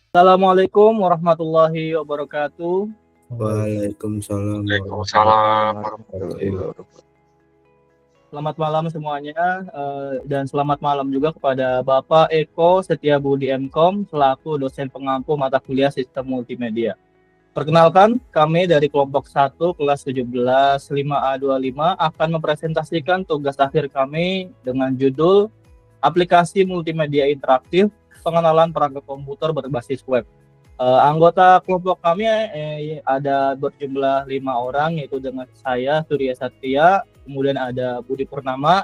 Assalamualaikum warahmatullahi wabarakatuh. Waalaikumsalam Waalaikumsalam warahmatullahi warahmatullahi wabarakatuh. wabarakatuh. Selamat malam semuanya, dan selamat malam juga kepada Bapak Eko Setiabudi Mkom selaku dosen pengampu mata kuliah Sistem Multimedia. Perkenalkan, kami dari kelompok 1 kelas 17 5A25 akan mempresentasikan tugas akhir kami dengan judul Aplikasi Multimedia Interaktif Pengenalan Perangkat Komputer Berbasis Web. Anggota kelompok kami ada berjumlah 5 orang, yaitu dengan saya Surya Satria, kemudian ada Budi Purnama,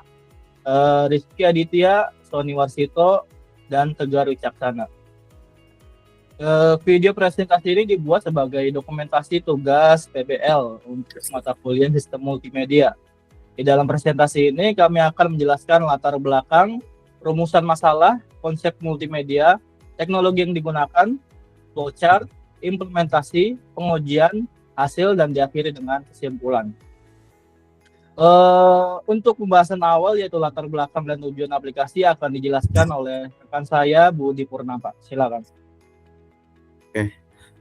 Rizky Aditya, Sony Warsito, dan Tegar Wicaksana. Video presentasi ini dibuat sebagai dokumentasi tugas PBL untuk mata kuliah Sistem Multimedia. Di dalam presentasi ini kami akan menjelaskan latar belakang, rumusan masalah, konsep multimedia, teknologi yang digunakan, flowchart, implementasi, pengujian, hasil, dan diakhiri dengan kesimpulan. Untuk pembahasan awal yaitu latar belakang dan tujuan aplikasi akan dijelaskan oleh rekan saya Budi Purnama. Silakan.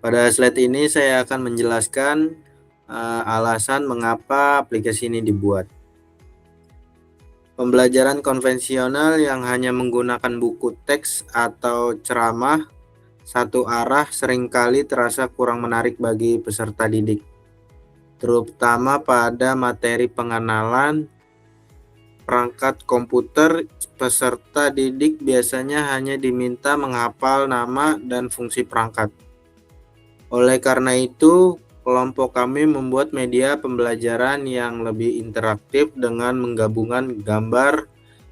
Pada slide ini saya akan menjelaskan alasan mengapa aplikasi ini dibuat. Pembelajaran konvensional yang hanya menggunakan buku teks atau ceramah satu arah seringkali terasa kurang menarik bagi peserta didik, terutama pada materi pengenalan perangkat komputer. Peserta didik biasanya hanya diminta menghafal nama dan fungsi perangkat. Oleh karena itu, kelompok kami membuat media pembelajaran yang lebih interaktif dengan menggabungkan gambar,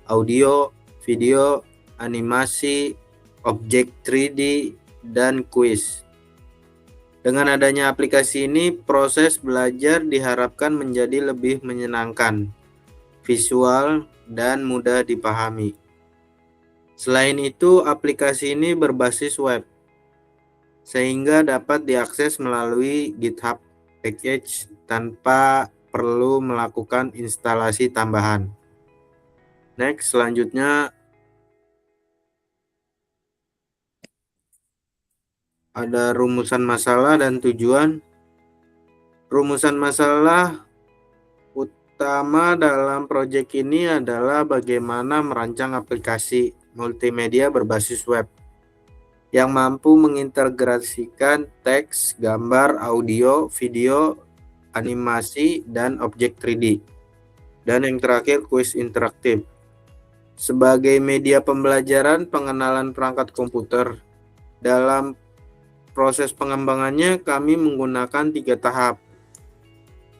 audio, video, animasi, objek 3D, dan kuis. Dengan adanya aplikasi ini, proses belajar diharapkan menjadi lebih menyenangkan, visual, dan mudah dipahami. Selain itu, aplikasi ini berbasis web, sehingga dapat diakses melalui GitHub package tanpa perlu melakukan instalasi tambahan. Next, selanjutnya ada rumusan masalah dan tujuan. Rumusan masalah utama dalam proyek ini adalah bagaimana merancang aplikasi multimedia berbasis web yang mampu mengintegrasikan teks, gambar, audio, video, animasi, dan objek 3D. Dan yang terakhir, kuis interaktif. Sebagai media pembelajaran pengenalan perangkat komputer, dalam proses pengembangannya kami menggunakan 3 tahap,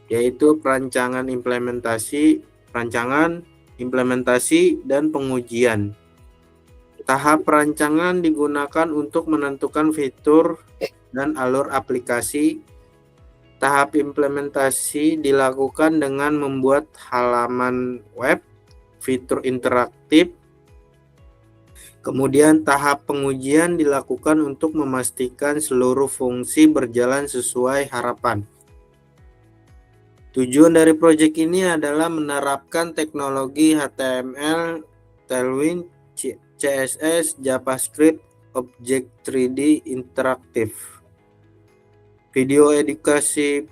yaitu perancangan, implementasi, dan pengujian. Tahap perancangan digunakan untuk menentukan fitur dan alur aplikasi. Tahap implementasi dilakukan dengan membuat halaman web, fitur interaktif. Kemudian tahap pengujian dilakukan untuk memastikan seluruh fungsi berjalan sesuai harapan. Tujuan dari proyek ini adalah menerapkan teknologi HTML, Tailwind, CSS, JavaScript, objek 3D interaktif, video edukasi,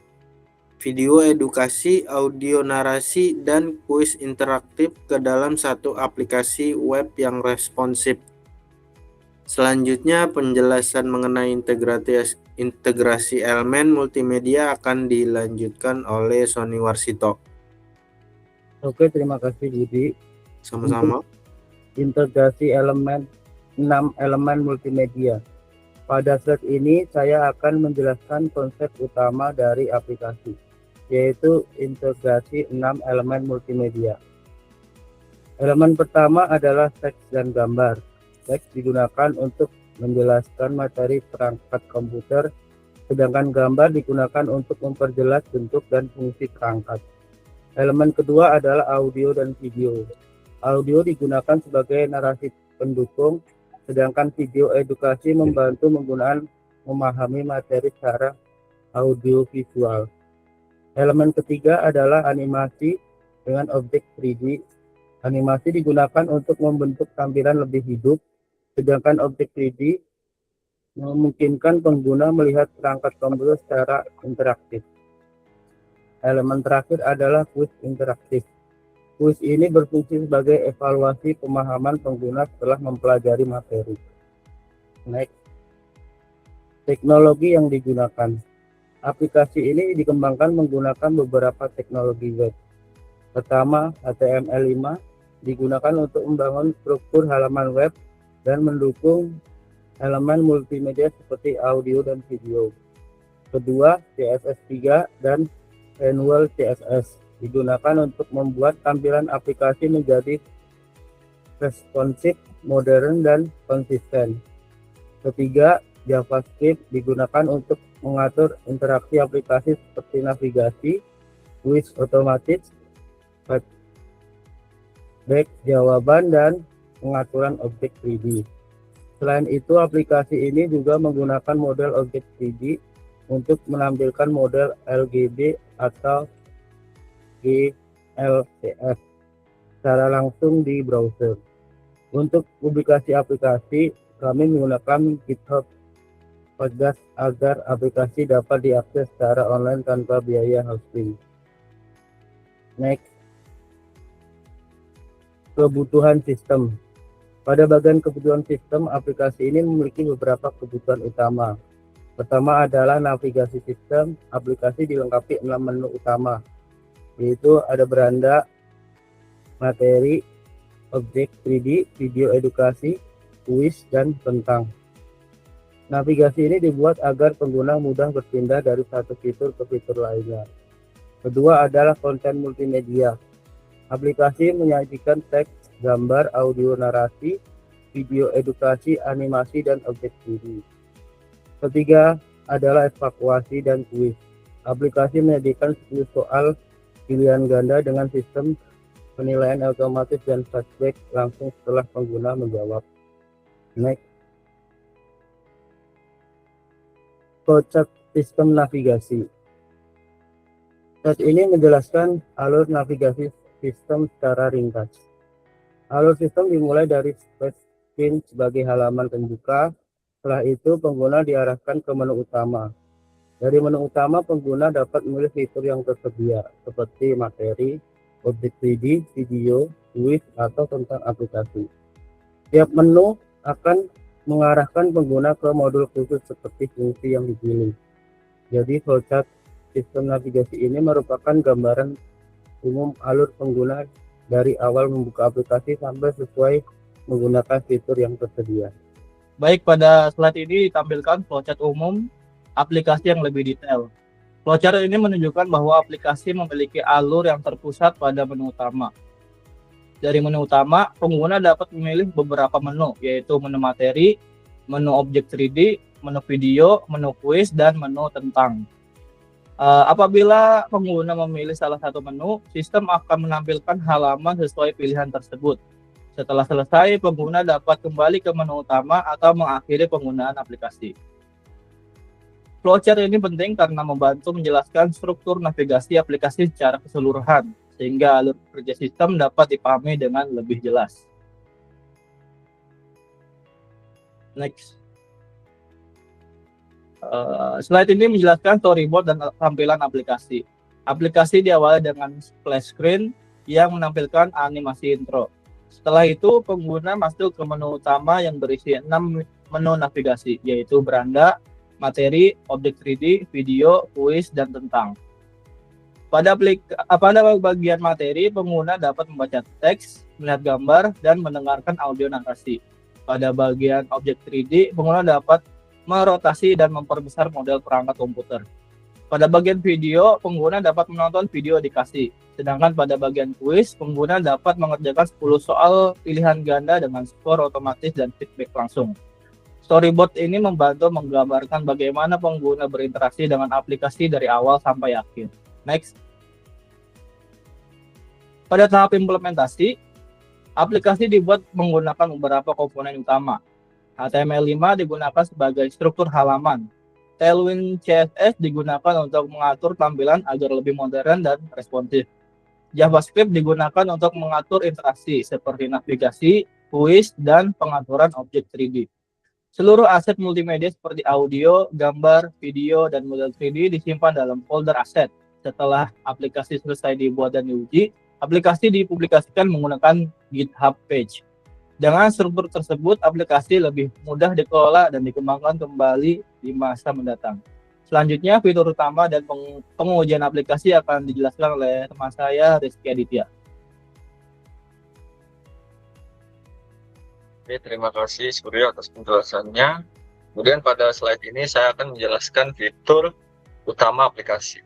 audio narasi, dan kuis interaktif ke dalam satu aplikasi web yang responsif. Selanjutnya, penjelasan mengenai integrasi elemen multimedia akan dilanjutkan oleh Sony Warsito. Oke, terima kasih Budi. Sama-sama. Integrasi 6 elemen multimedia. Pada slide ini saya akan menjelaskan konsep utama dari aplikasi, yaitu integrasi 6 elemen multimedia. Elemen pertama adalah teks dan gambar. Teks digunakan untuk menjelaskan materi perangkat komputer, sedangkan gambar digunakan untuk memperjelas bentuk dan fungsi perangkat. Elemen kedua adalah audio dan video. Audio digunakan sebagai narasi pendukung, sedangkan video edukasi membantu memahami materi secara audiovisual. Elemen ketiga adalah animasi dengan objek 3D. Animasi digunakan untuk membentuk tampilan lebih hidup, sedangkan objek 3D memungkinkan pengguna melihat perangkat komputer secara interaktif. Elemen terakhir adalah kuis interaktif. Kuis ini berfungsi sebagai evaluasi pemahaman pengguna setelah mempelajari materi. Next. Teknologi yang digunakan. Aplikasi ini dikembangkan menggunakan beberapa teknologi web. Pertama, HTML5 digunakan untuk membangun struktur halaman web dan mendukung elemen multimedia seperti audio dan video. Kedua, CSS3 dan Manual CSS digunakan untuk membuat tampilan aplikasi menjadi responsif, modern, dan konsisten. Ketiga, JavaScript digunakan untuk mengatur interaksi aplikasi seperti navigasi, kuis otomatis, feedback jawaban, dan pengaturan objek 3D. Selain itu, aplikasi ini juga menggunakan model objek 3D untuk menampilkan model LGB atau GLCF secara langsung di browser. Untuk publikasi aplikasi, kami menggunakan GitHub Pages agar aplikasi dapat diakses secara online tanpa biaya hosting. Next. Kebutuhan sistem. Pada bagian kebutuhan sistem, aplikasi ini memiliki beberapa kebutuhan utama. Pertama adalah navigasi sistem. Aplikasi dilengkapi 6 menu utama, yaitu ada beranda, materi, objek 3D, video edukasi, kuis, dan tentang. Navigasi ini dibuat agar pengguna mudah berpindah dari satu fitur ke fitur lainnya. Kedua adalah konten multimedia. Aplikasi menyajikan teks, gambar, audio narasi, video edukasi, animasi, dan objek 3D. Ketiga adalah evaluasi dan kuis. Aplikasi menyajikan 10 soal pilihan ganda dengan sistem penilaian otomatis dan feedback langsung setelah pengguna menjawab. Next. Flowchart sistem navigasi. Chart ini menjelaskan alur navigasi sistem secara ringkas. Alur sistem dimulai dari splash screen sebagai halaman pembuka. Setelah itu, pengguna diarahkan ke menu utama. Dari menu utama, pengguna dapat memilih fitur yang tersedia, seperti materi, objek 3D, video, kuis, atau tentang aplikasi. Tiap menu akan mengarahkan pengguna ke modul khusus seperti fungsi yang dipilih. Jadi, flowchart sistem navigasi ini merupakan gambaran umum alur pengguna dari awal membuka aplikasi sampai sesuai menggunakan fitur yang tersedia. Baik, pada slide ini ditampilkan flowchart umum aplikasi yang lebih detail. Flowchart ini menunjukkan bahwa aplikasi memiliki alur yang terpusat pada menu utama. Dari menu utama, pengguna dapat memilih beberapa menu, yaitu menu materi, menu objek 3D, menu video, menu kuis, dan menu tentang. Apabila pengguna memilih salah satu menu, sistem akan menampilkan halaman sesuai pilihan tersebut. Setelah selesai, pengguna dapat kembali ke menu utama atau mengakhiri penggunaan aplikasi. Flowchart ini penting karena membantu menjelaskan struktur navigasi aplikasi secara keseluruhan, sehingga alur kerja sistem dapat dipahami dengan lebih jelas. Next. Slide ini menjelaskan storyboard dan tampilan aplikasi. Aplikasi diawali dengan splash screen yang menampilkan animasi intro. Setelah itu, pengguna masuk ke menu utama yang berisi 6 menu navigasi, yaitu beranda, materi, objek 3D, video, kuis, dan tentang. Pada bagian materi, pengguna dapat membaca teks, melihat gambar, dan mendengarkan audio narasi. Pada bagian objek 3D, pengguna dapat merotasi dan memperbesar model perangkat komputer. Pada bagian video, pengguna dapat menonton video edukasi. Sedangkan pada bagian kuis, pengguna dapat mengerjakan 10 soal pilihan ganda dengan skor otomatis dan feedback langsung. Storyboard ini membantu menggambarkan bagaimana pengguna berinteraksi dengan aplikasi dari awal sampai akhir. Next. Pada tahap implementasi, aplikasi dibuat menggunakan beberapa komponen utama. HTML5 digunakan sebagai struktur halaman. Tailwind CSS digunakan untuk mengatur tampilan agar lebih modern dan responsif. JavaScript digunakan untuk mengatur interaksi seperti navigasi, kuis, dan pengaturan objek 3D. Seluruh aset multimedia seperti audio, gambar, video, dan model 3D disimpan dalam folder aset. Setelah aplikasi selesai dibuat dan diuji, aplikasi dipublikasikan menggunakan GitHub page. Dengan struktur tersebut, aplikasi lebih mudah dikelola dan dikembangkan kembali di masa mendatang. Selanjutnya, fitur utama dan pengujian aplikasi akan dijelaskan oleh teman saya, Rizky Aditya. Oke, terima kasih Suryo atas penjelasannya. Kemudian pada slide ini saya akan menjelaskan fitur utama aplikasi.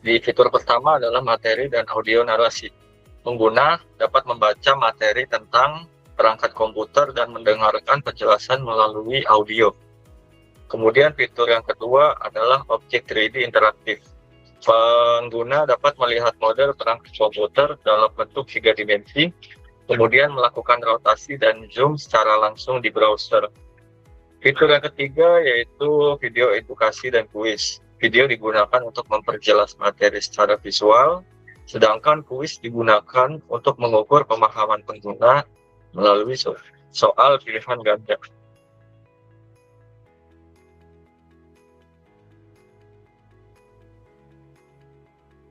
Di fitur pertama adalah materi dan audio narasi. Pengguna dapat membaca materi tentang perangkat komputer dan mendengarkan penjelasan melalui audio. Kemudian fitur yang kedua adalah objek 3D interaktif. Pengguna dapat melihat model perangkat komputer dalam bentuk 3 dimensi, kemudian melakukan rotasi dan zoom secara langsung di browser. Fitur yang ketiga yaitu video edukasi dan kuis. Video digunakan untuk memperjelas materi secara visual, sedangkan kuis digunakan untuk mengukur pemahaman pengguna melalui soal pilihan ganda.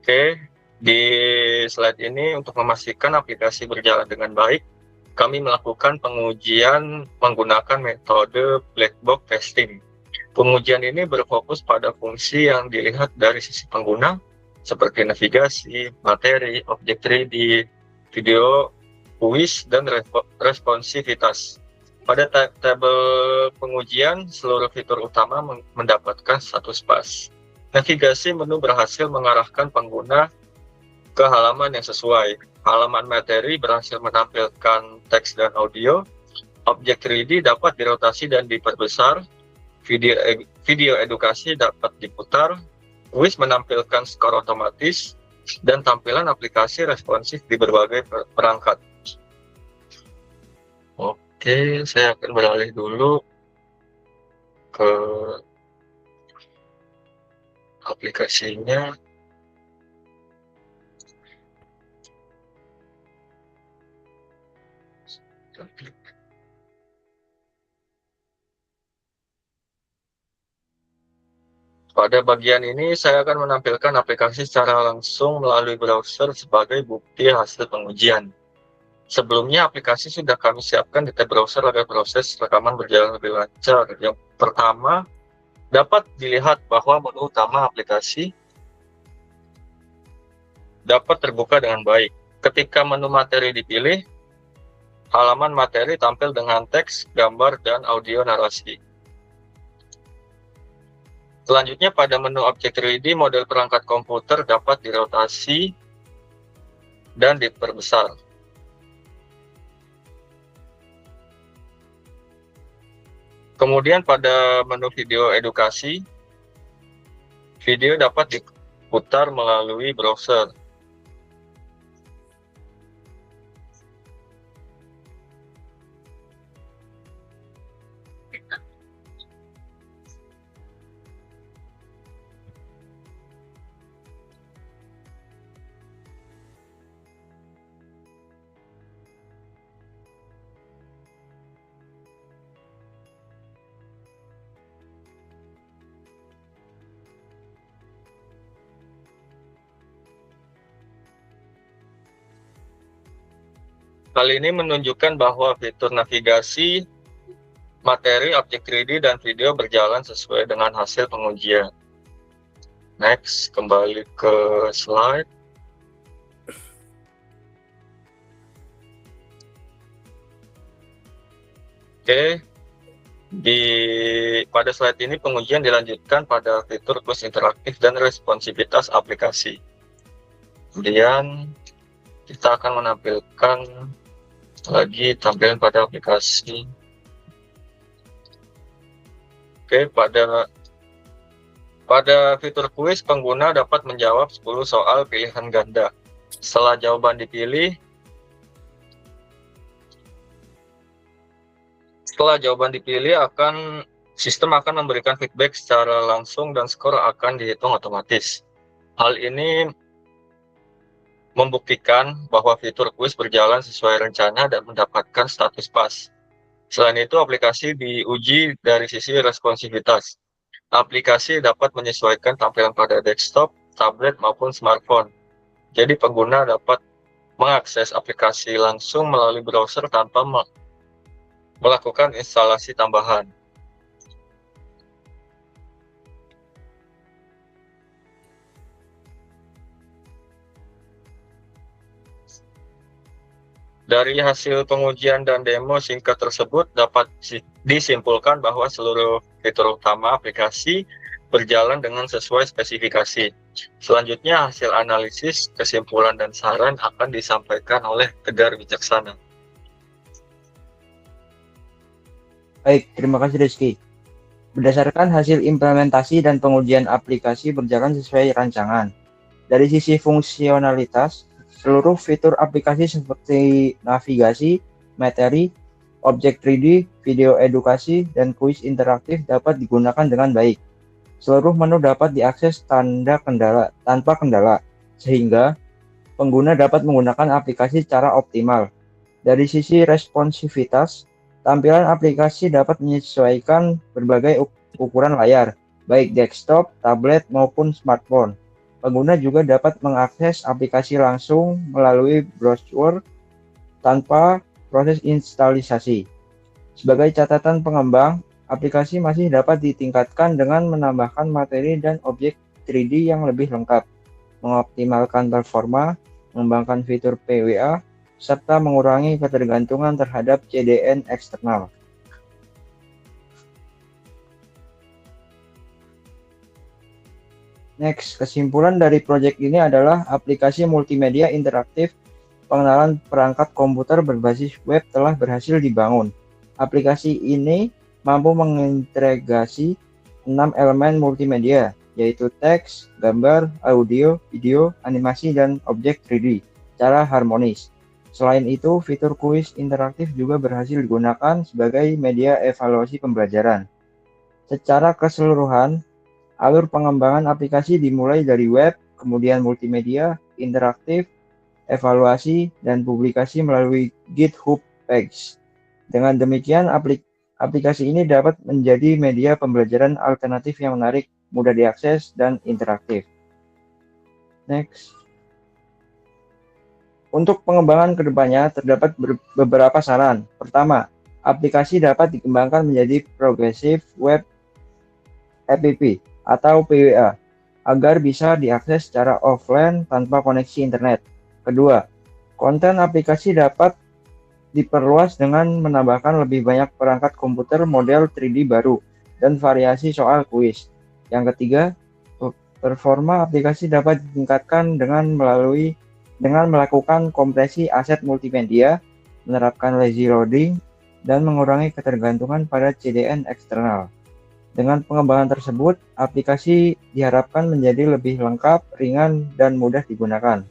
Oke, di slide ini untuk memastikan aplikasi berjalan dengan baik, kami melakukan pengujian menggunakan metode black box testing. Pengujian ini berfokus pada fungsi yang dilihat dari sisi pengguna, seperti navigasi, materi, objek 3D, video, kuis, dan responsivitas. Pada tabel pengujian, seluruh fitur utama mendapatkan status pas. Navigasi menu berhasil mengarahkan pengguna ke halaman yang sesuai. Halaman materi berhasil menampilkan teks dan audio. Objek 3D dapat dirotasi dan diperbesar. Video edukasi dapat diputar. Kuis menampilkan skor otomatis. Dan tampilan aplikasi responsif di berbagai perangkat. Oke, saya akan beralih dulu ke aplikasinya. Pada bagian ini saya akan menampilkan aplikasi secara langsung melalui browser sebagai bukti hasil pengujian. Sebelumnya aplikasi sudah kami siapkan di tab browser agar proses rekaman berjalan lebih lancar. Yang pertama, dapat dilihat bahwa menu utama aplikasi dapat terbuka dengan baik. Ketika menu materi dipilih, halaman materi tampil dengan teks, gambar, dan audio narasi. Selanjutnya pada menu objek 3D, model perangkat komputer dapat dirotasi dan diperbesar. Kemudian pada menu video edukasi, video dapat diputar melalui browser. Hal ini menunjukkan bahwa fitur navigasi, materi, objek 3D, dan video berjalan sesuai dengan hasil pengujian. Next, kembali ke slide. Oke, pada slide ini pengujian dilanjutkan pada fitur kuis interaktif dan responsivitas aplikasi. Kemudian kita akan menampilkan lagi tampilan pada aplikasi. Oke, pada fitur kuis, pengguna dapat menjawab 10 soal pilihan ganda. Setelah jawaban dipilih, sistem akan memberikan feedback secara langsung dan skor akan dihitung otomatis. Hal ini membuktikan bahwa fitur kuis berjalan sesuai rencana dan mendapatkan status pas. Selain itu, aplikasi diuji dari sisi responsivitas. Aplikasi dapat menyesuaikan tampilan pada desktop, tablet, maupun smartphone. Jadi pengguna dapat mengakses aplikasi langsung melalui browser tanpa melakukan instalasi tambahan. Dari hasil pengujian dan demo singkat tersebut dapat disimpulkan bahwa seluruh fitur utama aplikasi berjalan dengan sesuai spesifikasi. Selanjutnya, hasil analisis, kesimpulan, dan saran akan disampaikan oleh Tegar Wicaksana. Baik, terima kasih Rizky. Berdasarkan hasil implementasi dan pengujian aplikasi berjalan sesuai rancangan. Dari sisi fungsionalitas, seluruh fitur aplikasi seperti navigasi, materi, objek 3D, video edukasi, dan kuis interaktif dapat digunakan dengan baik. Seluruh menu dapat diakses tanpa kendala, sehingga pengguna dapat menggunakan aplikasi secara optimal. Dari sisi responsivitas, tampilan aplikasi dapat menyesuaikan berbagai ukuran layar, baik desktop, tablet, maupun smartphone. Pengguna juga dapat mengakses aplikasi langsung melalui browser tanpa proses instalisasi. Sebagai catatan pengembang, aplikasi masih dapat ditingkatkan dengan menambahkan materi dan objek 3D yang lebih lengkap, mengoptimalkan performa, mengembangkan fitur PWA, serta mengurangi ketergantungan terhadap CDN eksternal. Next, kesimpulan dari proyek ini adalah aplikasi multimedia interaktif pengenalan perangkat komputer berbasis web telah berhasil dibangun. Aplikasi ini mampu mengintegrasi 6 elemen multimedia, yaitu teks, gambar, audio, video, animasi, dan objek 3D secara harmonis. Selain itu, fitur kuis interaktif juga berhasil digunakan sebagai media evaluasi pembelajaran. Secara keseluruhan, alur pengembangan aplikasi dimulai dari web, kemudian multimedia, interaktif, evaluasi, dan publikasi melalui GitHub page. Dengan demikian, aplikasi ini dapat menjadi media pembelajaran alternatif yang menarik, mudah diakses, dan interaktif. Next. Untuk pengembangan kedepannya, terdapat beberapa saran. Pertama, aplikasi dapat dikembangkan menjadi Progressive Web App atau PWA, agar bisa diakses secara offline tanpa koneksi internet. Kedua, konten aplikasi dapat diperluas dengan menambahkan lebih banyak perangkat komputer model 3D baru dan variasi soal kuis. Yang ketiga, performa aplikasi dapat ditingkatkan dengan melakukan kompresi aset multimedia, menerapkan lazy loading, dan mengurangi ketergantungan pada CDN eksternal. Dengan pengembangan tersebut, aplikasi diharapkan menjadi lebih lengkap, ringan, dan mudah digunakan.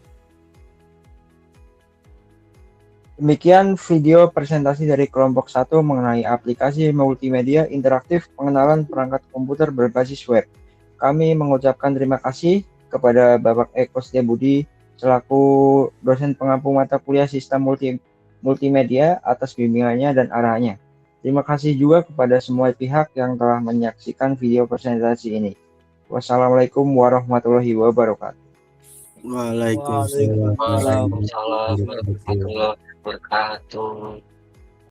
Demikian video presentasi dari kelompok 1 mengenai aplikasi multimedia interaktif pengenalan perangkat komputer berbasis web. Kami mengucapkan terima kasih kepada Bapak Eko Setiabudi selaku dosen pengampu mata kuliah Sistem Multimedia atas bimbingannya dan arahannya. Terima kasih juga kepada semua pihak yang telah menyaksikan video presentasi ini. Wassalamualaikum warahmatullahi wabarakatuh. Waalaikumsalam. Waalaikumsalam warahmatullahi wabarakatuh.